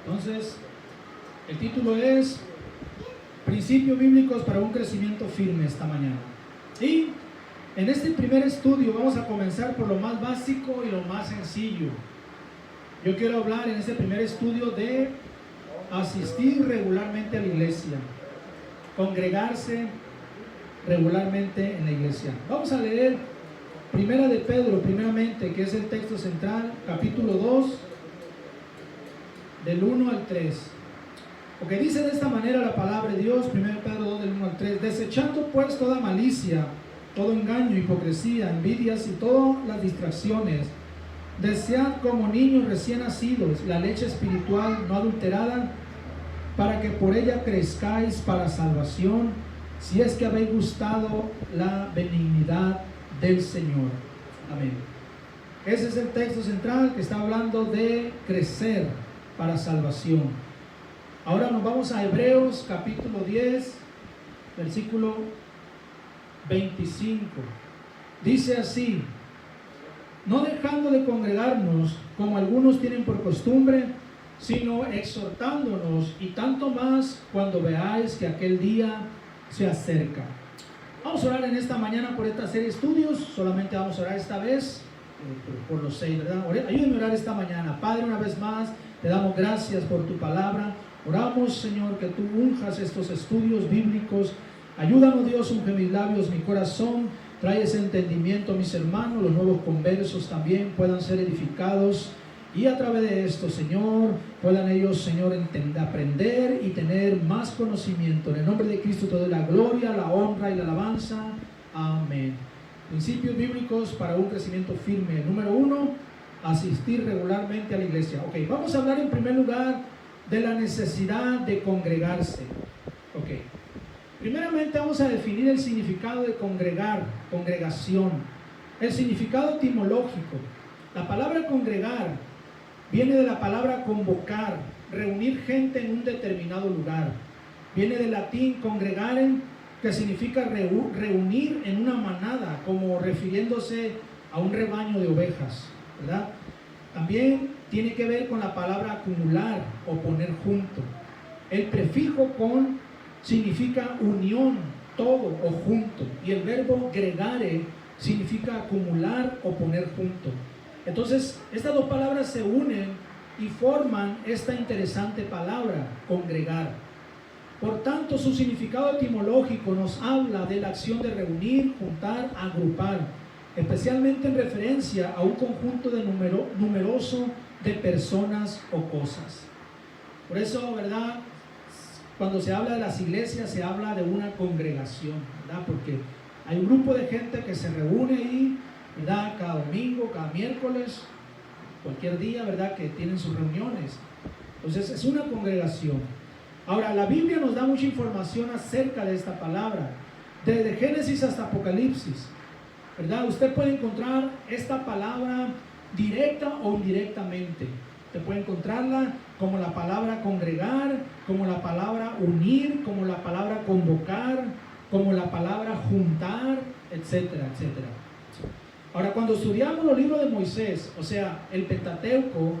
Entonces, el título es Principios Bíblicos para un Crecimiento Firme esta mañana. Y en este primer estudio vamos a comenzar por lo más básico y lo más sencillo. Yo quiero hablar en este primer estudio de asistir regularmente a la iglesia, congregarse regularmente en la iglesia. Vamos a leer Primera de Pedro, primeramente, que es el texto central, capítulo 2, del 1 al 3. Porque dice de esta manera la palabra de Dios, 1 Pedro 2, del 1 al 3, desechando pues toda malicia, todo engaño, hipocresía, envidias y todas las distracciones, desead como niños recién nacidos la leche espiritual no adulterada, para que por ella crezcáis para salvación, si es que habéis gustado la benignidad del Señor. Amén. Ese es el texto central que está hablando de crecer para salvación. Ahora nos vamos a Hebreos capítulo 10, versículo 25. Dice así: no dejando de congregarnos como algunos tienen por costumbre, sino exhortándonos, y tanto más cuando veáis que aquel día se acerca. Vamos a orar en esta mañana por esta serie de estudios. Solamente vamos a orar esta vez por los 6, ¿verdad? Ayúdenme a orar esta mañana. Padre, una vez más te damos gracias por tu palabra. Oramos, Señor, que tú unjas estos estudios bíblicos. Ayúdanos, Dios, unge mis labios, mi corazón. Trae ese entendimiento a mis hermanos. Los nuevos conversos también puedan ser edificados. Y a través de esto, Señor, puedan ellos, Señor, aprender y tener más conocimiento. En el nombre de Cristo te doy la gloria, la honra y la alabanza. Amén. Principios bíblicos para un crecimiento firme. Número 1, asistir regularmente a la iglesia. Ok, vamos a hablar en primer lugar de la necesidad de congregarse. Ok, primeramente vamos a definir el significado de congregar, congregación. El significado etimológico. La palabra congregar viene de la palabra convocar, reunir gente en un determinado lugar. Viene del latín congregare, que significa reunir en una manada, como refiriéndose a un rebaño de ovejas, ¿verdad? También tiene que ver con la palabra acumular o poner junto. El prefijo con significa unión, todo o junto, y el verbo gregare significa acumular o poner junto. Entonces, estas dos palabras se unen y forman esta interesante palabra, congregar. Por tanto, su significado etimológico nos habla de la acción de reunir, juntar, agrupar, especialmente en referencia a un conjunto de numeroso de personas o cosas. Por eso, ¿verdad?, cuando se habla de las iglesias, se habla de una congregación, ¿verdad? Porque hay un grupo de gente que se reúne ahí, ¿verdad?, cada domingo, cada miércoles, cualquier día, ¿verdad?, que tienen sus reuniones. Entonces es una congregación. Ahora, la Biblia nos da mucha información acerca de esta palabra, desde Génesis hasta Apocalipsis, ¿verdad? Usted puede encontrar esta palabra directa o indirectamente. Usted puede encontrarla como la palabra congregar, como la palabra unir, como la palabra convocar, como la palabra juntar, etcétera, etcétera. Ahora, cuando estudiamos los libros de Moisés, o sea, el Pentateuco,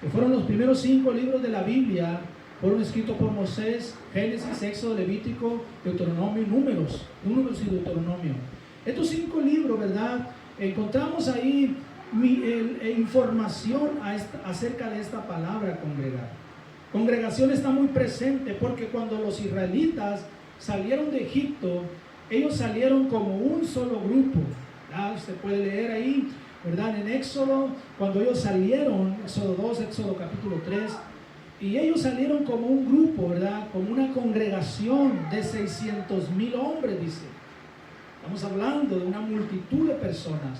que fueron los primeros 5 libros de la Biblia, fueron escritos por Moisés: Génesis, Éxodo, Levítico, Deuteronomio y Números y Deuteronomio. Estos 5 libros, ¿verdad?, encontramos ahí información acerca de esta palabra congregar. Congregación está muy presente porque cuando los israelitas salieron de Egipto, ellos salieron como un solo grupo. Usted puede leer ahí, ¿verdad?, en Éxodo, cuando ellos salieron, Éxodo 2, Éxodo capítulo 3, y ellos salieron como un grupo, ¿verdad?, como una congregación de 600,000 hombres, dice. Estamos hablando de una multitud de personas.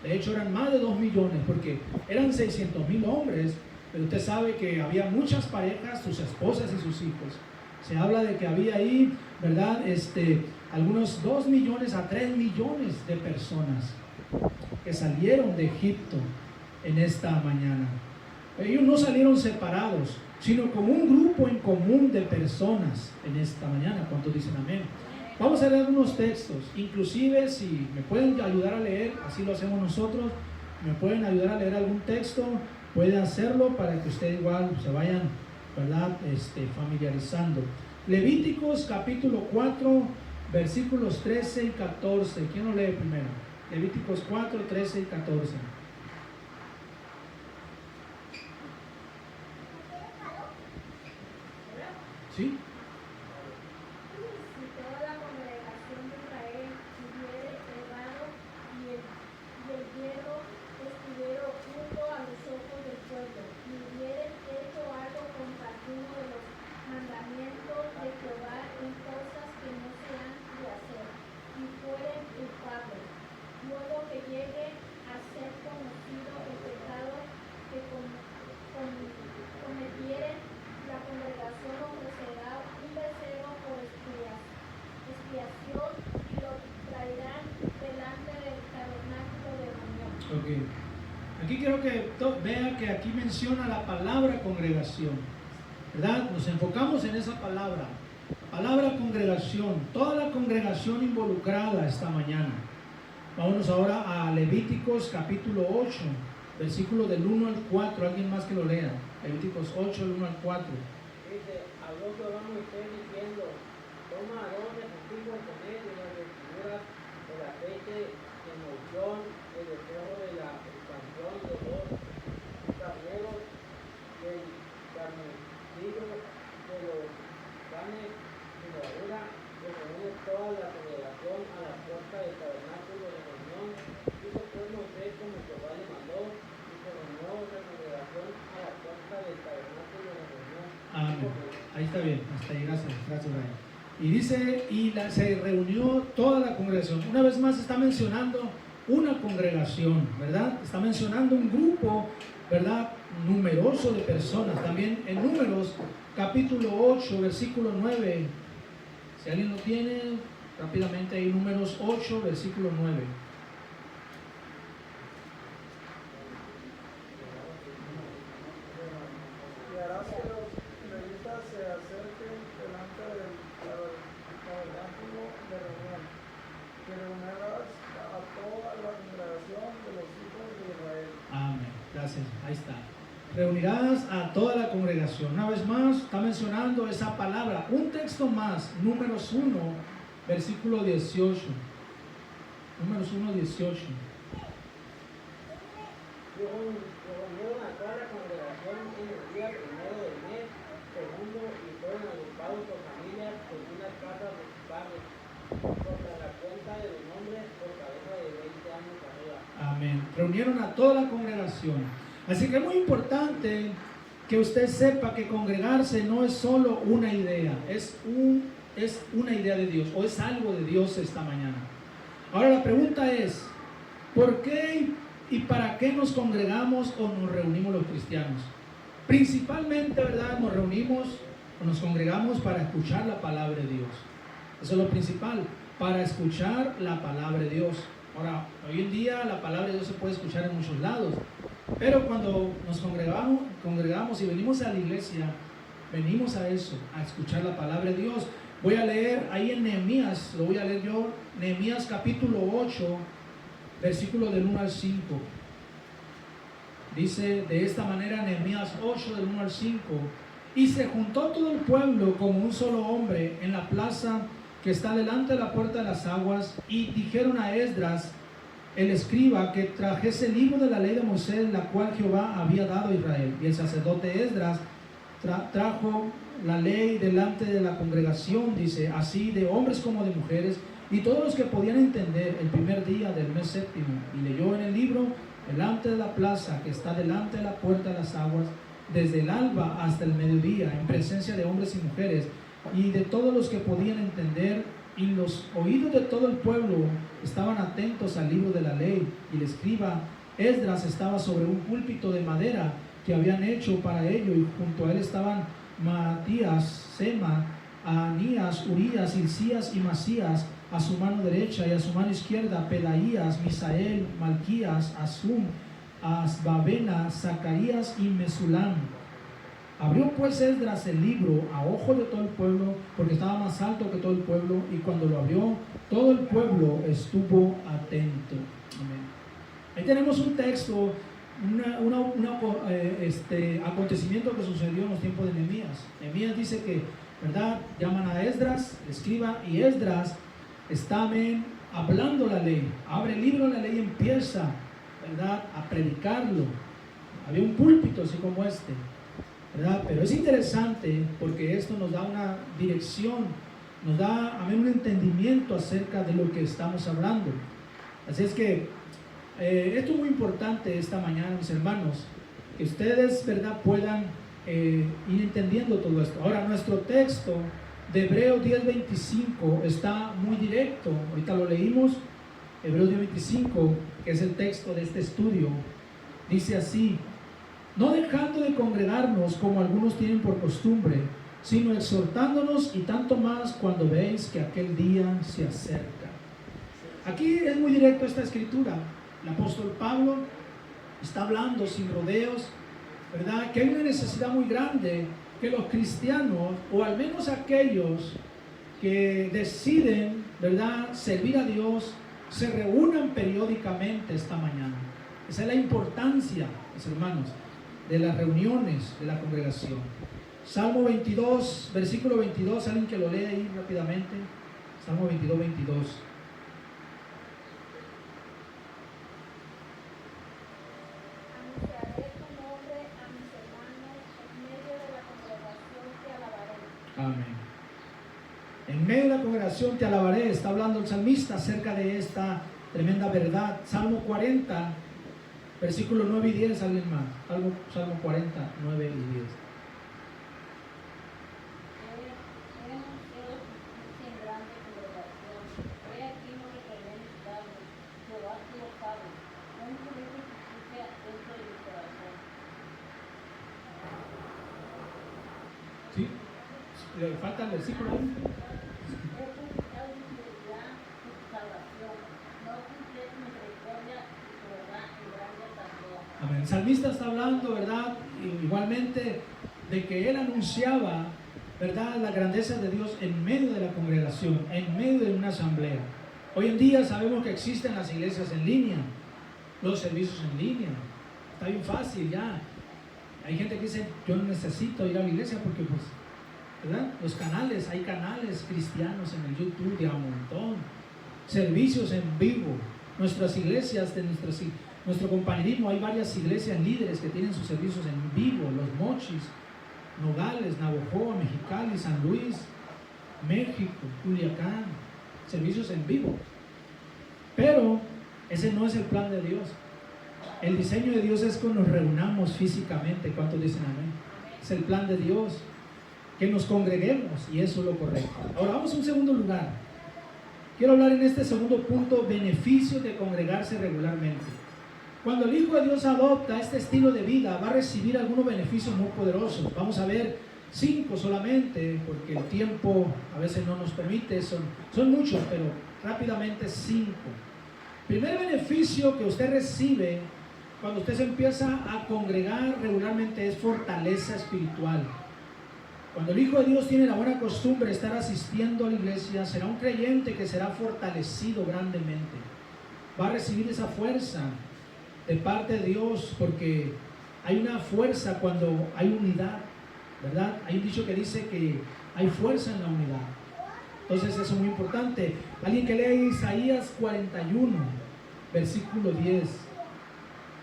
De hecho, eran más de 2 millones, porque eran 600,000 hombres, pero usted sabe que había muchas parejas, sus esposas y sus hijos. Se habla de que había ahí, ¿verdad?, algunos 2 millones a 3 millones de personas que salieron de Egipto en esta mañana. Ellos no salieron separados, sino como un grupo en común de personas en esta mañana. ¿Cuántos dicen amén? Vamos a leer unos textos, inclusive si me pueden ayudar a leer, así lo hacemos nosotros, me pueden ayudar a leer algún texto, pueden hacerlo para que ustedes igual se vayan ¿verdad? Familiarizando. Levíticos capítulo 4, versículos 13 y 14. ¿Quién lo lee primero? Levíticos 4, 13 y 14. ¿Sí? Okay. Aquí quiero que vea que aquí menciona la palabra congregación, ¿verdad? Nos enfocamos en esa palabra congregación, toda la congregación involucrada esta mañana. Vámonos ahora a Levíticos capítulo 8, versículo del 1 al 4, alguien más que lo lea. Levíticos 8, del 1 al 4. Dice, habló Jehová a Moisés diciendo, toma a Aarón de tus hijos con él y las vestiduras, el aceite de unción, el becerro de la expansión de dos carneros, el carnicillo de los panes y levadura, que reúne toda la congregación a la puerta del tabernáculo de reunión. Hizo pues Moisés como Jehová le mandó, y se reunió la congregación a la puerta del tabernáculo de reunión. Amén. Ahí está bien, hasta ahí, gracias Brian. Y dice, se reunió toda la congregación. Una vez más está mencionando una congregación, ¿verdad? Está mencionando un grupo, ¿verdad? Numeroso de personas. También en Números, capítulo 8, versículo 9. Si alguien lo tiene, rápidamente ahí, Números 8, versículo 9. Y harás que los levitas se acerquen delante del tabernáculo de reunión, que reunirás a toda la congregación de los hijos de Israel. Amén. Gracias. Ahí está. Reunirás a toda la congregación. Una vez más, está mencionando esa palabra. Un texto más, Números 1, versículo 18. Números 1, 18. Reunieron a toda la congregación en el día primero del mes, segundo, y fueron agrupados por familias según las casas de sus padres, contra la cuenta de los nombres por cabeza de 20 años arriba. Amén. Reunieron a toda la congregación. Así que es muy importante que usted sepa que congregarse no es solo una idea, es una idea de Dios o es algo de Dios esta mañana. Ahora la pregunta es, ¿por qué y para qué nos congregamos o nos reunimos los cristianos? Principalmente, ¿verdad? Nos reunimos o nos congregamos para escuchar la palabra de Dios. Eso es lo principal, para escuchar la palabra de Dios. Ahora, hoy en día la palabra de Dios se puede escuchar en muchos lados, pero cuando nos congregamos y venimos a la iglesia, venimos a eso, a escuchar la palabra de Dios. Voy a leer ahí en Nehemías, lo voy a leer yo, Nehemías capítulo 8, versículo del 1 al 5. Dice de esta manera Nehemías 8, del 1 al 5. Y se juntó todo el pueblo como un solo hombre en la plaza que está delante de la puerta de las aguas, y dijeron a Esdras, el escriba, que trajese el libro de la ley de Moisés, la cual Jehová había dado a Israel. Y el sacerdote Esdras trajo la ley delante de la congregación, dice, así de hombres como de mujeres, y todos los que podían entender, el primer día del mes séptimo, y leyó en el libro delante de la plaza que está delante de la puerta de las aguas, desde el alba hasta el mediodía, en presencia de hombres y mujeres, y de todos los que podían entender, y los oídos de todo el pueblo estaban atentos al libro de la ley. Y el escriba Esdras estaba sobre un púlpito de madera que habían hecho para ello, y junto a él estaban Matías, Sema, Anías, Urías, Hilcías y Masías a su mano derecha, y a su mano izquierda Pedaías, Misael, Malquías, Asum, Asbabena, Zacarías y Mesulam. Abrió pues Esdras el libro a ojo de todo el pueblo, porque estaba más alto que todo el pueblo, y cuando lo abrió, todo el pueblo estuvo atento. Amén. Ahí tenemos un texto acontecimiento que sucedió en los tiempos de Nehemías. Nehemías dice que, ¿verdad? Llaman a Esdras, el escriba, y Esdras está hablando la ley. Abre el libro de la ley y empieza, ¿verdad?, a predicarlo. Había un púlpito así como este, ¿verdad? Pero es interesante porque esto nos da una dirección, nos da un entendimiento acerca de lo que estamos hablando. Así es que esto es muy importante esta mañana, mis hermanos, que ustedes, ¿verdad?, puedan ir entendiendo todo esto. Ahora, nuestro texto de Hebreos 10:25 está muy directo. Ahorita lo leímos. Hebreos 10:25, que es el texto de este estudio, dice así: no dejando de congregarnos como algunos tienen por costumbre, sino exhortándonos, y tanto más cuando veis que aquel día se acerca. Aquí es muy directo esta escritura. El apóstol Pablo está hablando sin rodeos, ¿verdad?, que hay una necesidad muy grande que los cristianos, o al menos aquellos que deciden, ¿verdad?, servir a Dios, se reúnan periódicamente esta mañana. Esa es la importancia, mis hermanos, de las reuniones de la congregación. Salmo 22, versículo 22, alguien que lo lea ahí rápidamente. Salmo 22, 22. Anunciaré tu nombre a mis hermanos, en medio de la congregación te alabaré. Amén. En medio de la congregación te alabaré. Está hablando el salmista acerca de esta tremenda verdad. Salmo 40, versículos 9 y 10, alguien más. Salmo 40, 9 y 10. ¿Sí? ¿Le falta el versículo ahí? Amén. El salmista está hablando, ¿verdad?, igualmente de que él anunciaba, ¿verdad?, la grandeza de Dios en medio de la congregación, en medio de una asamblea. Hoy en día sabemos que existen las iglesias en línea, los servicios en línea. Está bien fácil ya. Hay gente que dice: yo no necesito ir a la iglesia porque, pues, ¿verdad?, los canales, hay canales cristianos en el YouTube de a montón. Servicios en vivo. Nuestras iglesias, nuestro compañerismo, hay varias iglesias líderes que tienen sus servicios en vivo. Los Mochis, Nogales, Navojoa, Mexicali, San Luis, México, Culiacán, servicios en vivo. Pero ese no es el plan de Dios. El diseño de Dios es que nos reunamos físicamente. ¿Cuántos dicen amén? Es el plan de Dios, que nos congreguemos, y eso es lo correcto. Ahora vamos a un segundo lugar. Quiero hablar en este segundo punto: beneficios de congregarse regularmente. Cuando el Hijo de Dios adopta este estilo de vida, va a recibir algunos beneficios muy poderosos. Vamos a ver 5 solamente, porque el tiempo a veces no nos permite. Son muchos, pero rápidamente 5. Primer beneficio que usted recibe cuando usted se empieza a congregar regularmente es fortaleza espiritual. Cuando el Hijo de Dios tiene la buena costumbre de estar asistiendo a la iglesia, será un creyente que será fortalecido grandemente. Va a recibir esa fuerza de parte de Dios, porque hay una fuerza cuando hay unidad, ¿verdad? Hay un dicho que dice que hay fuerza en la unidad. Entonces eso es muy importante. Alguien que lea Isaías 41, versículo 10.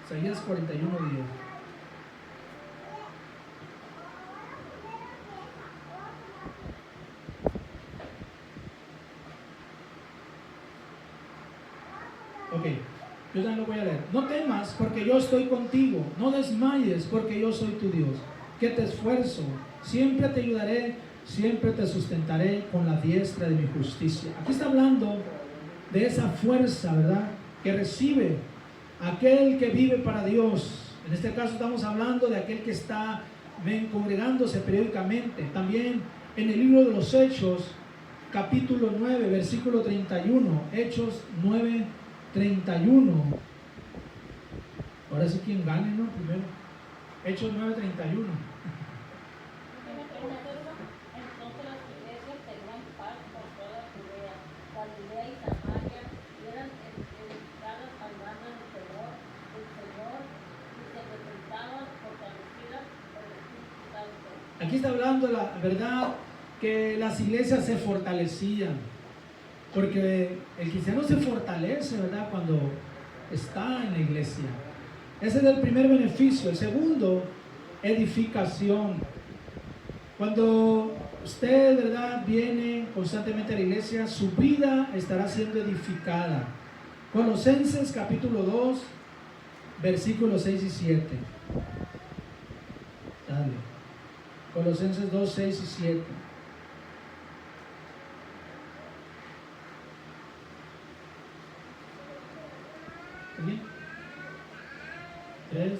Isaías 41, 10. Ok, yo también lo voy a leer. No temas, porque yo estoy contigo. No desmayes, porque yo soy tu Dios, que te esfuerzo. Siempre te ayudaré, siempre te sustentaré con la diestra de mi justicia. Aquí está hablando de esa fuerza, ¿verdad?, que recibe aquel que vive para Dios. En este caso estamos hablando de aquel que está congregándose periódicamente. También en el libro de los Hechos, capítulo 9, versículo 31. Hechos 9, 31. Ahora sí, quien gane, ¿no? Primero. Hechos 9, 31. Entonces las iglesias tenían paz por toda Judea, Galilea y Samaria, y eran edificadas al mando del Señor, y Aquí está hablando la verdad que las iglesias se fortalecían, porque el cristiano se fortalece, ¿verdad?, cuando está en la iglesia. Ese es el primer beneficio. El segundo, edificación. Cuando usted, ¿verdad?, viene constantemente a la iglesia, su vida estará siendo edificada. Colosenses capítulo 2, versículos 6 y 7. Dale. Colosenses 2, 6 y 7. ¿Aquí? 3,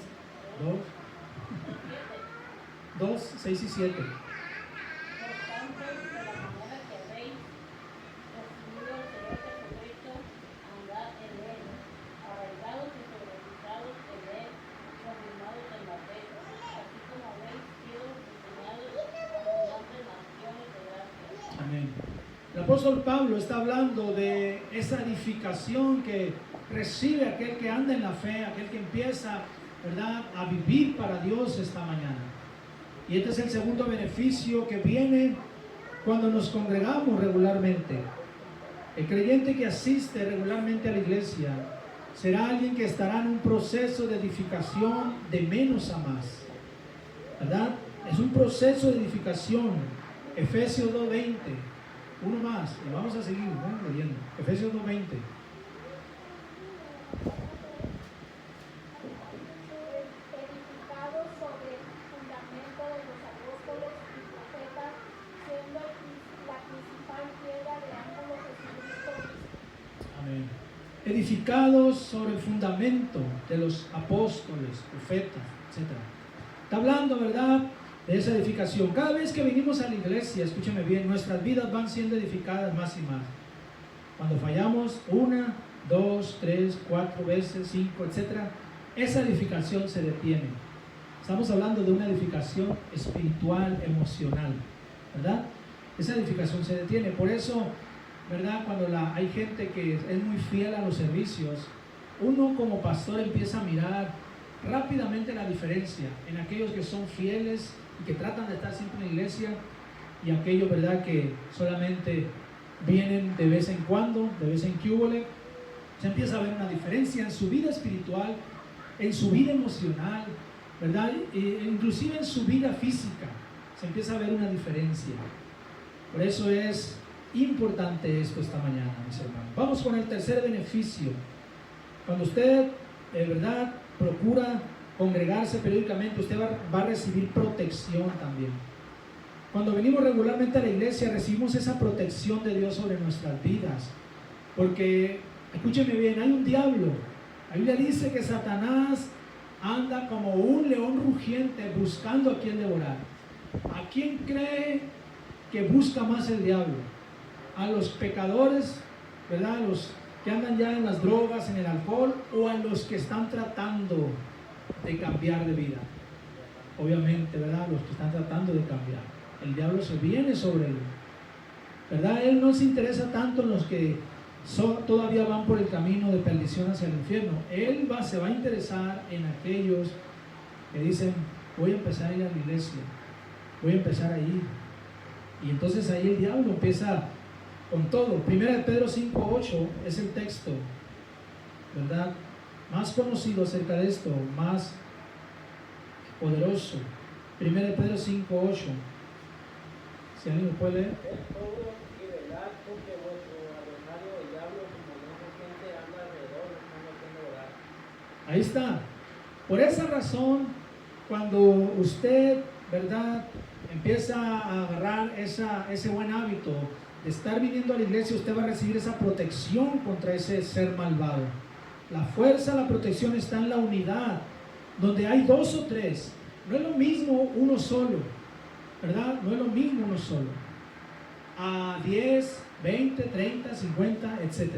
2, 6 y 7. Por tanto, de la manera que habéis recibido el Señor Jesucristo, andad en él, arraigados y sobreedificados en él, confirmados en la fe, así como habéis sido diseñados abundantes naciones de gracia. Amén. El apóstol Pablo está hablando de esa edificación que recibe aquel que anda en la fe, aquel que empieza, ¿verdad?, a vivir para Dios esta mañana. Y este es el segundo beneficio que viene cuando nos congregamos regularmente. El creyente que asiste regularmente a la iglesia será alguien que estará en un proceso de edificación de menos a más, ¿verdad? Es un proceso de edificación. Efesios 2:20. Uno más, y vamos a seguir, ¿no?, leyendo. Efesios 2:20. Edificados sobre el fundamento de los apóstoles y profetas, siendo la principal piedra de ángulo Jesucristo mismo. Amén. Edificados sobre el fundamento de los apóstoles, profetas, etc. Está hablando, ¿verdad?, de esa edificación. Cada vez que venimos a la iglesia, escúcheme bien, nuestras vidas van siendo edificadas más y más. Cuando fallamos 1, 2, 3, 4 veces, 5, etc., esa edificación se detiene. Estamos hablando de una edificación espiritual, emocional, ¿verdad? Esa edificación se detiene. Por eso, ¿verdad?, cuando hay gente que es muy fiel a los servicios, uno como pastor empieza a mirar rápidamente la diferencia en aquellos que son fieles y que tratan de estar siempre en la iglesia, y aquellos, ¿verdad?, que solamente vienen de vez en cuando, de vez en cuando. Se empieza a ver una diferencia en su vida espiritual, en su vida emocional, ¿verdad?, e inclusive en su vida física. Se empieza a ver una diferencia. Por eso es importante esto esta mañana, mis hermanos. Vamos con el tercer beneficio. Cuando usted, de verdad, procura congregarse periódicamente, usted va a recibir protección también. Cuando venimos regularmente a la iglesia, recibimos esa protección de Dios sobre nuestras vidas. Porque, escúcheme bien, hay un diablo. La Biblia dice que Satanás anda como un león rugiente buscando a quien devorar. ¿A quién cree que busca más el diablo? ¿A los pecadores, verdad?, a los que andan ya en las drogas, en el alcohol, o a los que están tratando de cambiar de vida? Obviamente, ¿verdad?, los que están tratando de cambiar. El diablo se viene sobre él, ¿verdad? Él no se interesa tanto en los que todavía van por el camino de perdición hacia el infierno. Él se va a interesar en aquellos que dicen: voy a empezar a ir a la iglesia, voy a empezar a ir. Y entonces ahí el diablo empieza con todo. Primera de Pedro 5:8 es el texto, ¿verdad?, más conocido acerca de esto, más poderoso. Primera de Pedro 5:8. Si alguien lo puede leer. Es todo y velad, porque vuestro adversario el diablo, como león rugiente, anda alrededor buscando a quien devorar. Ahí está. Por esa razón, cuando usted, ¿verdad?, empieza a agarrar ese buen hábito de estar viniendo a la iglesia, usted va a recibir esa protección contra ese ser malvado. La fuerza, la protección está en la unidad, donde hay 2 o 3. No es lo mismo uno solo, ¿verdad? No es lo mismo uno solo. A 10, 20, 30, 50, etc.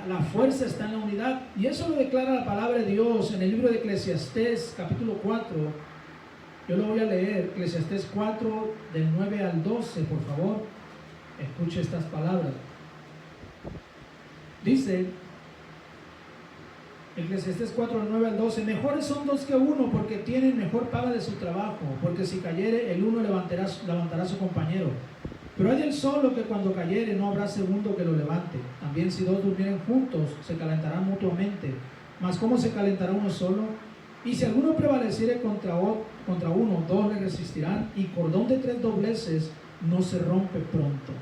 La fuerza está en la unidad. Y eso lo declara la palabra de Dios en el libro de Eclesiastés, capítulo 4. Yo lo voy a leer, Eclesiastés 4, del 9 al 12, por favor. Escuche estas palabras. Dice: Eclesiastés 4, 9 al 12. Mejores son dos que uno, porque tienen mejor paga de su trabajo, porque si cayere el uno levantará a su compañero. Pero hay del solo que cuando cayere no habrá segundo que lo levante. También si dos durmieren juntos, se calentarán mutuamente. Mas ¿cómo se calentará uno solo? Y si alguno prevaleciere contra uno, dos le resistirán, y cordón de 3 dobleces no se rompe pronto.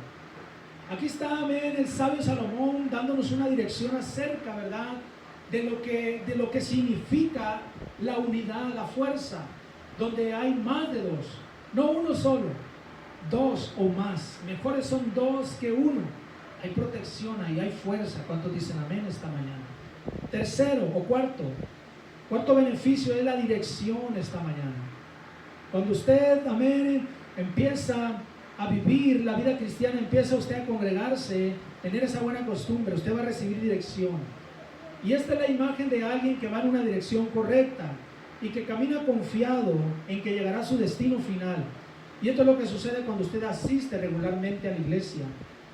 Aquí está, amén, el sabio Salomón dándonos una dirección acerca, ¿verdad?, de lo que significa la unidad, la fuerza, donde hay más de dos, no uno solo, dos o más. Mejores son dos que uno. Hay protección ahí, hay fuerza. ¿Cuántos dicen amén esta mañana? Tercero o cuarto beneficio es la dirección esta mañana. Cuando usted, amén, empieza a vivir la vida cristiana, empieza usted a congregarse, tener esa buena costumbre, usted va a recibir dirección. Y esta es la imagen de alguien que va en una dirección correcta y que camina confiado en que llegará a su destino final. Y esto es lo que sucede cuando usted asiste regularmente a la iglesia.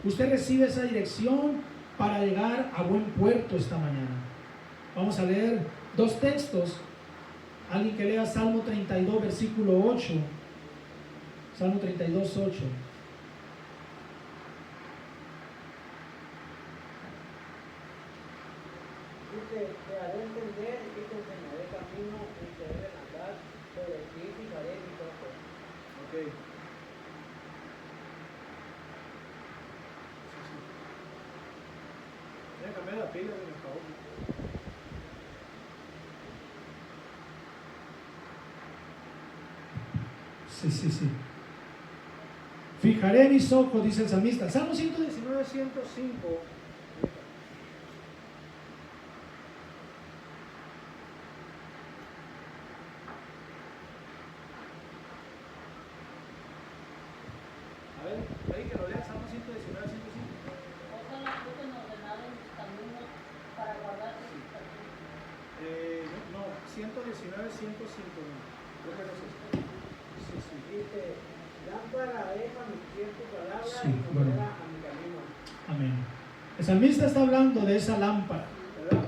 Usted recibe esa dirección para llegar a buen puerto esta mañana. Vamos a leer 2 textos. Alguien que lea Salmo 32, versículo 8. Salmo 32, 8. Dice, te haré entender y te enseñaré camino en que deben andar, sobre ti fijaré mis ojos. Ok. Voy a cambiar la pila, por favor. Sí. Fijaré mis ojos, dice el salmista. Salmo 119, 105. A ver, ahí que lo lea, Salmo 119, 105. Ojalá las cosas ordenadas en tus caminos para guardar tus estatutos. No, 119, 105. Creo que no es esto. Sí. Dice, lámpara es a mis pies tu palabra Sí, y bueno. lumbrera a mi camino. Amén. El salmista está hablando de esa lámpara, ¿verdad?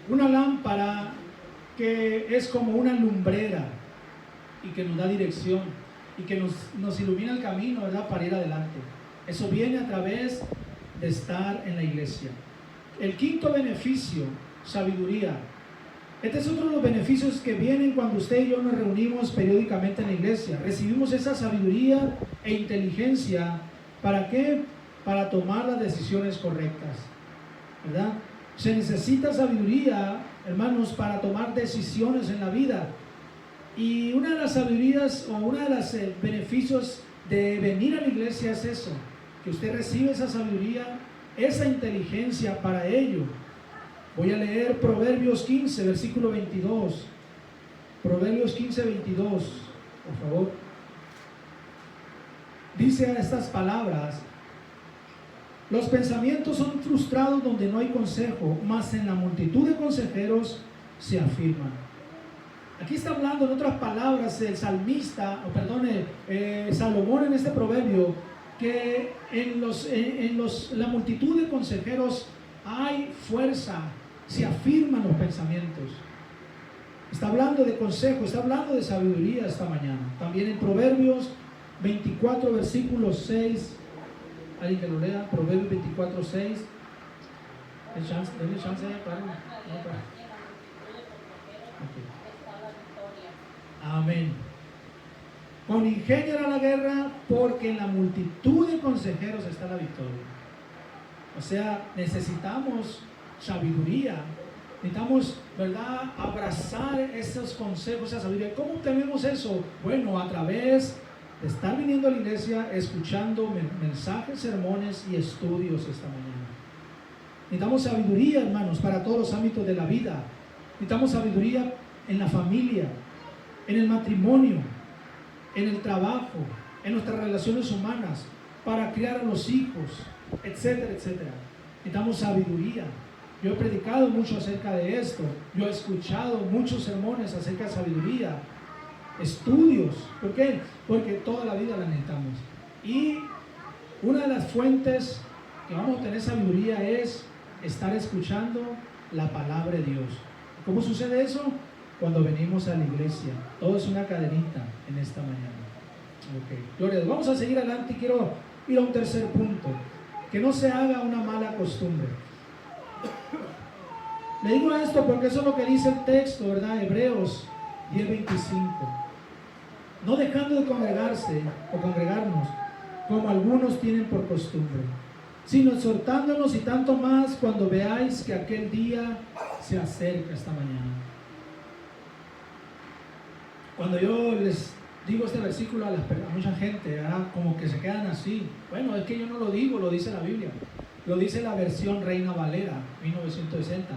Una lámpara que es como una lumbrera y que nos da dirección y que nos ilumina el camino, ¿verdad?, para ir adelante. Eso viene a través de estar en la iglesia. El quinto beneficio, sabiduría. Este es otro de los beneficios que vienen cuando usted y yo nos reunimos periódicamente en la iglesia. Recibimos esa sabiduría e inteligencia. ¿Para qué? Para tomar las decisiones correctas, ¿verdad? Se necesita sabiduría, hermanos, para tomar decisiones en la vida. Y una de las sabidurías o uno de los beneficios de venir a la iglesia es eso, que usted recibe esa sabiduría, esa inteligencia para ello. Voy a leer Proverbios 15, versículo 22. Proverbios 15, 22, por favor. Dice estas palabras: los pensamientos son frustrados donde no hay consejo, mas en la multitud de consejeros se afirman. Aquí está hablando, en otras palabras, el salmista, Salomón en este proverbio, que en la multitud de consejeros hay fuerza, se afirman los pensamientos. Está hablando de consejo, está hablando de sabiduría esta mañana. También en Proverbios 24, versículo 6. Alguien que lo lea, Proverbios 24, 6. Denle chance para. Amén. Con ingenio hará la guerra, porque en la multitud de consejeros está la victoria. O sea, necesitamos sabiduría. Necesitamos, ¿verdad?, abrazar esos consejos, esa sabiduría. ¿Cómo obtenemos eso? Bueno, a través de estar viniendo a la iglesia, escuchando mensajes, sermones y estudios esta mañana. Necesitamos sabiduría, hermanos, para todos los ámbitos de la vida. Necesitamos sabiduría en la familia, en el matrimonio, en el trabajo, en nuestras relaciones humanas, para criar a los hijos, etcétera, etcétera. Necesitamos sabiduría. Yo he predicado mucho acerca de esto. Yo he escuchado muchos sermones acerca de sabiduría, estudios. ¿Por qué? Porque toda la vida la necesitamos. Y una de las fuentes que vamos a obtener sabiduría es estar escuchando la palabra de Dios. ¿Cómo sucede eso? Cuando venimos a la iglesia. Todo es una cadenita en esta mañana. Ok, gloria a Dios. Vamos a seguir adelante y quiero ir a un tercer punto. Que no se haga una mala costumbre. Le digo esto porque eso es lo que dice el texto, ¿verdad? Hebreos 10:25. No dejando de congregarse o congregarnos, como algunos tienen por costumbre, sino exhortándonos y tanto más cuando veáis que aquel día se acerca esta mañana. Cuando yo les digo este versículo a mucha gente, ¿verdad? Como que se quedan así. Bueno, es que yo no lo digo, lo dice la Biblia. Lo dice la versión Reina Valera, 1960.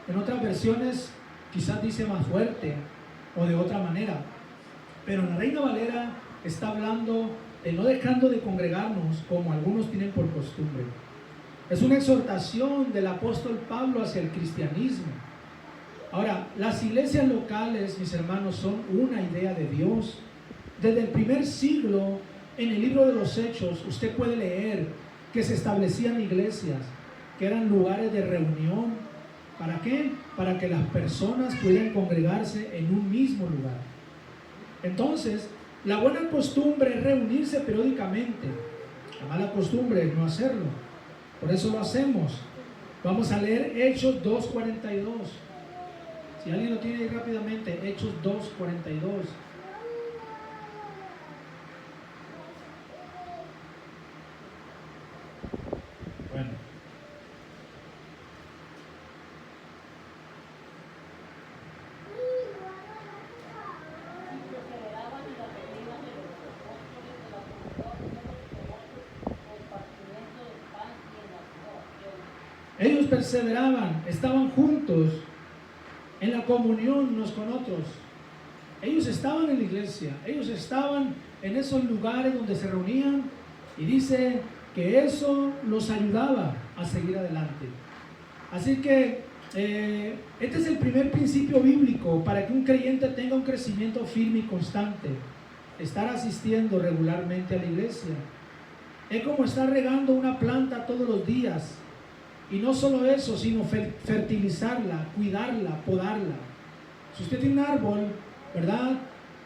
En otras versiones quizás dice más fuerte o de otra manera. Pero en la Reina Valera está hablando de no dejando de congregarnos como algunos tienen por costumbre. Es una exhortación del apóstol Pablo hacia el cristianismo. Ahora, las iglesias locales, mis hermanos, son una idea de Dios. Desde el primer siglo, en el libro de los Hechos, usted puede leer que se establecían iglesias, que eran lugares de reunión. ¿Para qué? Para que las personas pudieran congregarse en un mismo lugar. Entonces, la buena costumbre es reunirse periódicamente. La mala costumbre es no hacerlo. Por eso lo hacemos. Vamos a leer Hechos 2:42. Si alguien lo tiene ahí rápidamente, Hechos 2:42. Bueno. Ellos perseveraban, estaban juntos en la comunión unos con otros. Ellos estaban en la iglesia, ellos estaban en esos lugares donde se reunían, y dice que eso los ayudaba a seguir adelante. Así que este es el primer principio bíblico para que un creyente tenga un crecimiento firme y constante. Estar asistiendo regularmente a la iglesia. Es como estar regando una planta todos los días. Y no solo eso, sino fertilizarla, cuidarla, podarla. Si usted tiene un árbol, ¿verdad?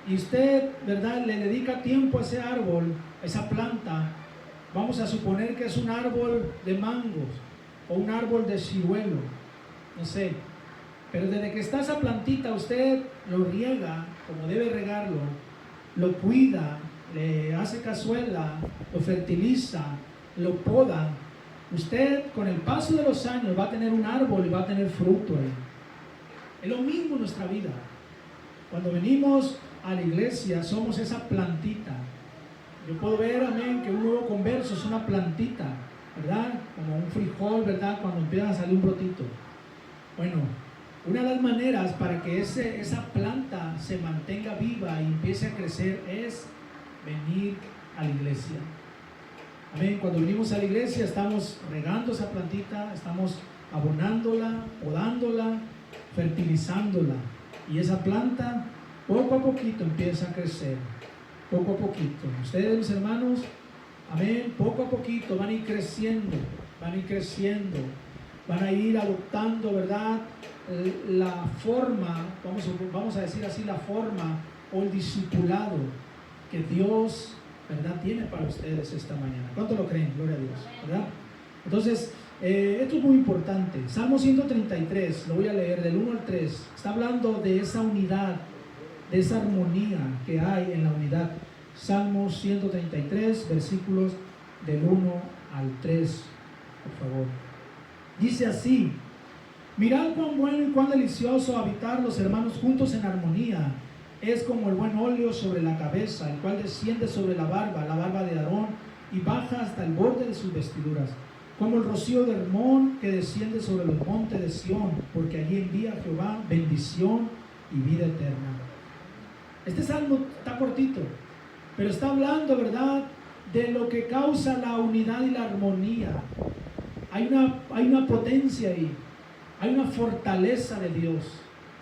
Y usted, ¿verdad?, le dedica tiempo a ese árbol, a esa planta. Vamos a suponer que es un árbol de mangos o un árbol de ciruelo, no sé. Pero desde que está esa plantita, usted lo riega como debe regarlo, lo cuida, le hace cazuela, lo fertiliza, lo poda. Usted, con el paso de los años, va a tener un árbol y va a tener fruto ahí. Es lo mismo en nuestra vida. Cuando venimos a la iglesia, somos esa plantita. Yo puedo ver, amén, que un nuevo converso es una plantita, ¿verdad? Como un frijol, ¿verdad? Cuando empieza a salir un brotito. Bueno, una de las maneras para que esa planta se mantenga viva y empiece a crecer es venir a la iglesia. Amén. Cuando venimos a la iglesia estamos regando esa plantita, estamos abonándola, podándola, fertilizándola. Y esa planta poco a poquito empieza a crecer. Poco a poquito. Ustedes, mis hermanos, amén, poco a poquito van a ir creciendo, van a ir creciendo, van a ir adoptando, ¿verdad?, la forma, vamos a decir así, la forma o el discipulado que Dios, ¿verdad?, tiene para ustedes esta mañana. ¿Cuánto lo creen? Gloria a Dios, ¿verdad? Entonces, esto es muy importante. Salmo 133, lo voy a leer del 1 al 3. Está hablando de esa unidad, de esa armonía que hay en la unidad. Salmo 133, versículos del 1 al 3, por favor. Dice así: mirad cuán bueno y cuán delicioso habitar los hermanos juntos en armonía. Es como el buen óleo sobre la cabeza, el cual desciende sobre la barba de Aarón, y baja hasta el borde de sus vestiduras. Como el rocío de Hermón que desciende sobre los montes de Sión, porque allí envía Jehová bendición y vida eterna. Este salmo está cortito, pero está hablando, ¿verdad?, de lo que causa la unidad y la armonía. Hay una potencia ahí, hay una fortaleza de Dios.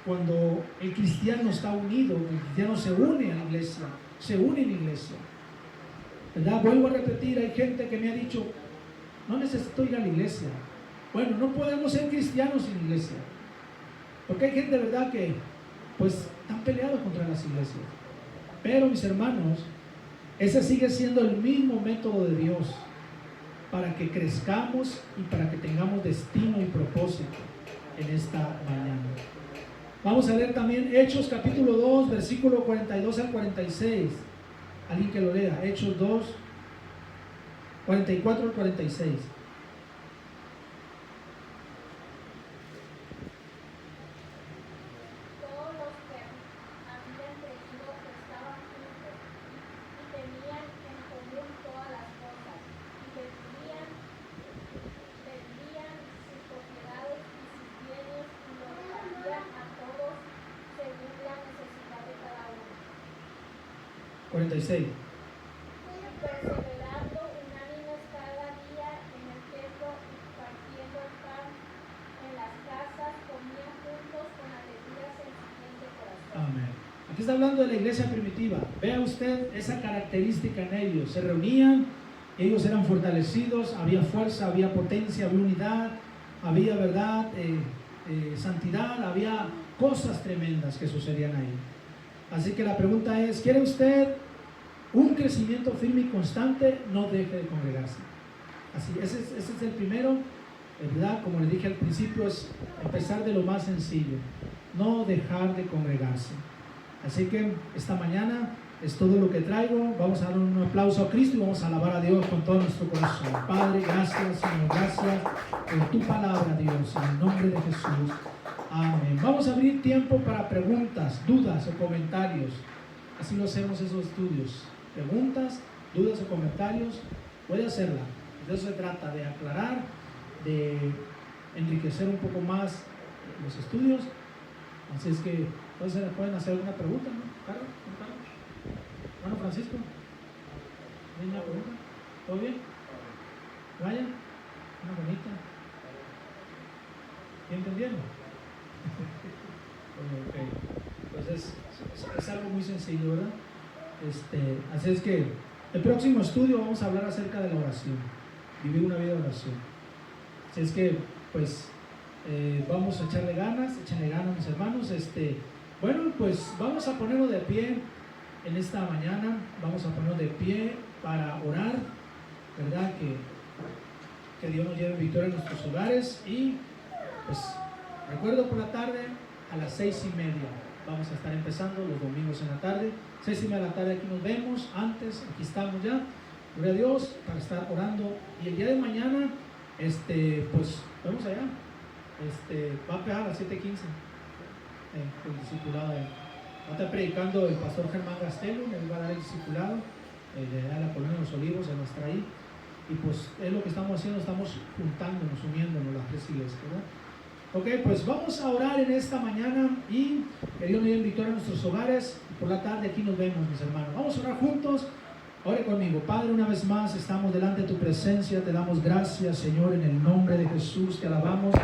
Cuando el cristiano está unido, el cristiano se une a la iglesia, se une en la iglesia, ¿verdad? Vuelvo a repetir, hay gente que me ha dicho: no necesito ir a la iglesia. Bueno, no podemos ser cristianos sin iglesia. Porque hay gente, ¿verdad?, que pues están peleados contra las iglesias. Pero mis hermanos, ese sigue siendo el mismo método de Dios para que crezcamos y para que tengamos destino y propósito en esta mañana. Vamos a leer también Hechos capítulo 2, versículo 42 al 46. Alguien que lo lea, Hechos 2, 44 al 46. Todos los que habían creído estaban juntos y tenían en común todas las cosas, y vendían sus propiedades y sus bienes y los repartían a todos según la necesidad de cada uno. 46. Y perseverando unánimes cada día en el templo y partiendo el pan en las casas, comían juntos con alegría sencillez de corazón. Amén. Aquí está hablando de la iglesia primitiva. Vea usted esa característica en ellos. Se reunían, ellos eran fortalecidos, había fuerza, había potencia, había unidad, había verdad, santidad, había cosas tremendas que sucedían ahí. Así que la pregunta es, ¿quiere usted un crecimiento firme y constante? No deje de congregarse. Así, ese es el primero, ¿verdad? Como le dije al principio, es empezar de lo más sencillo, no dejar de congregarse. Así que esta mañana es todo lo que traigo. Vamos a dar un aplauso a Cristo y vamos a alabar a Dios con todo nuestro corazón. Padre, gracias, Señor, gracias por tu palabra, Dios, en el nombre de Jesús. Amén. Vamos a abrir tiempo para preguntas, dudas o comentarios. Así lo hacemos esos estudios. Preguntas, dudas o comentarios, puede hacerla. De eso se trata, de aclarar, de enriquecer un poco más los estudios. Así es que pueden hacer alguna pregunta, ¿no? Carlos, hermano Francisco, ¿hay una pregunta? ¿Todo bien? Vaya, una bonita. ¿Ya entendieron? Okay. Pues es algo muy sencillo, ¿verdad? Así es que el próximo estudio vamos a hablar acerca de la oración, vivir una vida de oración. Así es que pues vamos a echarle ganas mis hermanos. Bueno, pues vamos a ponernos de pie en esta mañana, vamos a ponernos de pie para orar, ¿verdad? Que Dios nos lleve victoria en nuestros hogares. Y pues recuerdo, por la tarde a las 6:30 vamos a estar empezando los domingos en la tarde, 6:30 de la tarde. Aquí nos vemos, antes aquí estamos ya, gloria a Dios, para estar orando. Y el día de mañana pues vamos allá, va a pegar a las 7:15 el discipulado. Va a estar predicando el pastor Germán Gastelo, él va a dar el discipulado de la Colonia de los Olivos, él va a estar ahí. Y pues es lo que estamos haciendo, estamos juntándonos, uniéndonos las tres iglesias, ¿verdad? Ok, pues vamos a orar en esta mañana y que Dios nos dé victoria a nuestros hogares. Por la tarde aquí nos vemos, mis hermanos. Vamos a orar juntos. Ore conmigo. Padre, una vez más estamos delante de tu presencia. Te damos gracias, Señor, en el nombre de Jesús. Te alabamos.